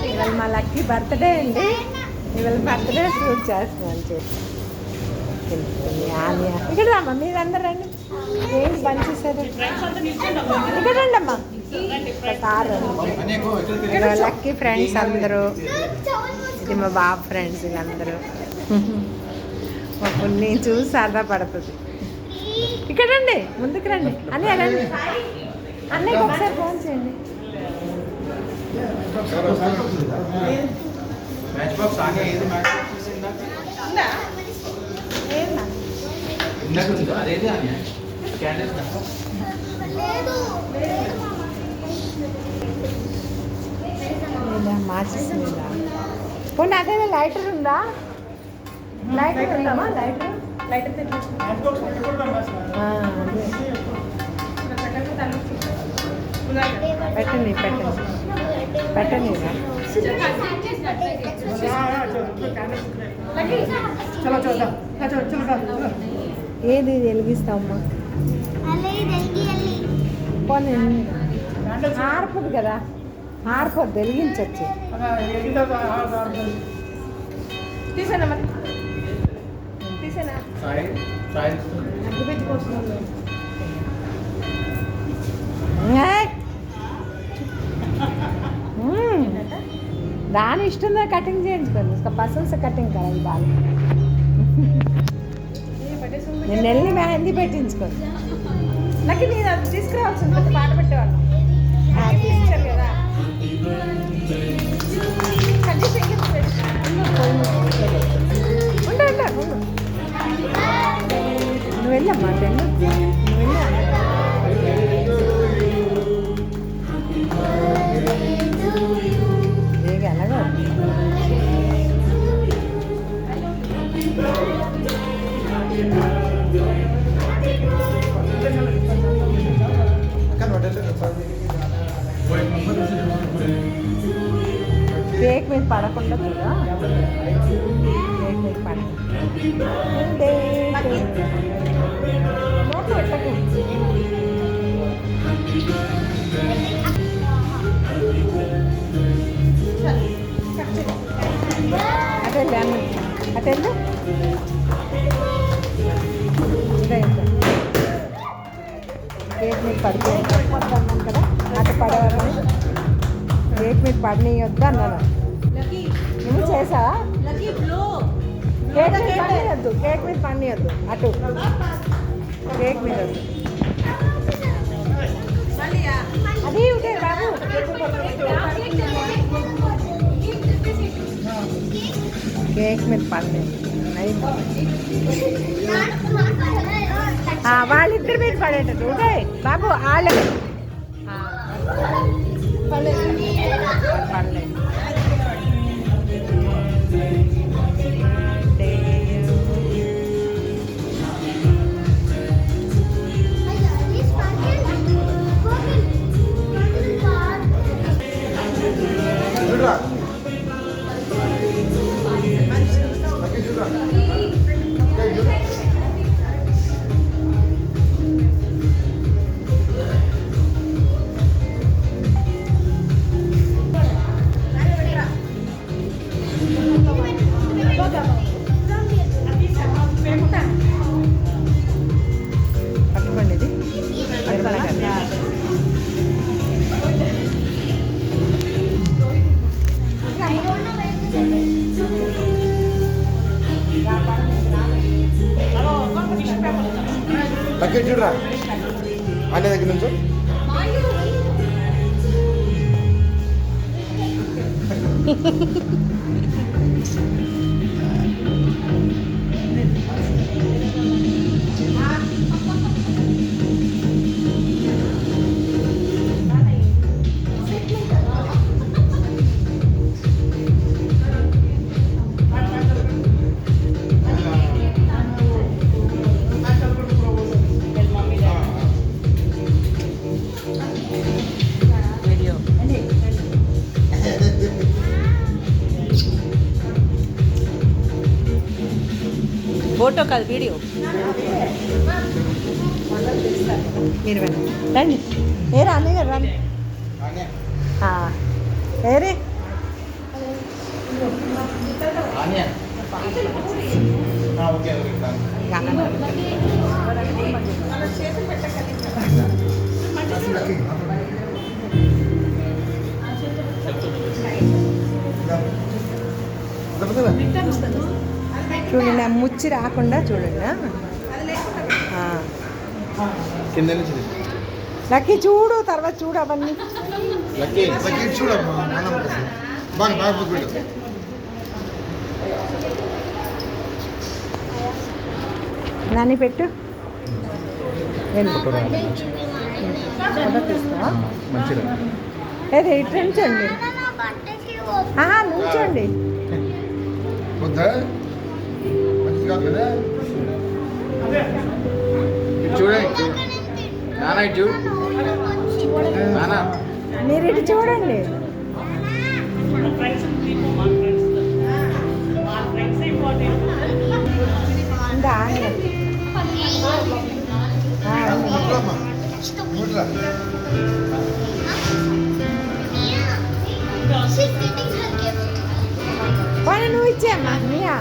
ఇవాళ మా lucky birthday అండి. ఇవాళ బర్త్డే షూట్ చేస్తున్నాను చెప్పి ఇక్కడ రామ్మా, మీరందరూ రండి. ఏం పని చేశారు? ఇక్కడ రండి అమ్మా. కారు లక్కీ ఫ్రెండ్స్ అందరూ, ఇది మా బాబు ఫ్రెండ్స్ వీళ్ళందరూ. మా పుణ్ణి చూసి సరదా పడుతుంది. ఇక్కడ రండి, ముందుకు రండి. అన్నయ్య రండి, అన్నయ్యకి ఒకసారి ఫోన్ చేయండి. మాచిస్ మీద పోనీ అదే లైటర్ ఉందా? లైటర్ ఉందమ్మా, లైటర్ పెట్టండి పెట్టండి. ఏది వెలిగిస్తావమ్మా? పోనీ ఆరిపోదు కదా, ఆరిపోద్దు, వెలిగించచ్చు. తీసానా మరి, తీసానా? అగ్గి పెట్టుకోవచ్చు. దాని ఇష్టంగా కటింగ్ చేయించుకోండి. పసల్స్ కటింగ్ కదా బాగా. నేను వెళ్ళి మెహందీ పెట్టించుకోండి. నాకు నేను అది తీసుకురావాల్సింది, కొంచెం పాట పెట్టేవాళ్ళం కదా. నువ్వు వెళ్ళమ్మా, నువ్వు వెళ్ళా. ఎలాగో కేక్ మీద పడకుండా చూడా, కేక్ మీద పడకుండా పెట్టకు. అదే అటెందు కేక్ మీద పడిపోతున్నాం కదా, అటు పడేవాళ్ళని కేక్ మీద పడినయొద్దు అన్నాను. నువ్వు చేసావా? కేక్ మీద పడినయొద్దు, కేక్ మీద పడినయొద్దు, అటు కేక్ మీద వద్దు. అది ఉంటే బాబు కేక్ మీద పడినాయి. వాళ్ళిద్దరి మీద పడేటట్టు ఉంటాయి బాబు. వాళ్ళకి పడలేదు. లక్కీ చూడరా అనే దగ్గర నుంచో ఫోటో కాదు, వీడియో. మీరు రండి, ఏరా అన్నయ్య గారు రండి. ఏరే ఆనియా ఓకే చూడండి ఆ ముచ్చి రాకుండా చూడండి కింద నుంచి లక్కీ చూడు తర్వాత చూడు అవన్నీ లక్కీ లక్కీ చూడమ్మా మనం బాగా బాగా పెట్టు నాని పెట్టు మంచిగా ఏది ఇటు నుంచండి నుంచండి వద్దా మంచిది కాదు కదా చూడండి నానా ఇటు చూడు నానా మీరు ఇటు చూడండి ఇంకా నువ్వు ఇచ్చేయమ్మా మియా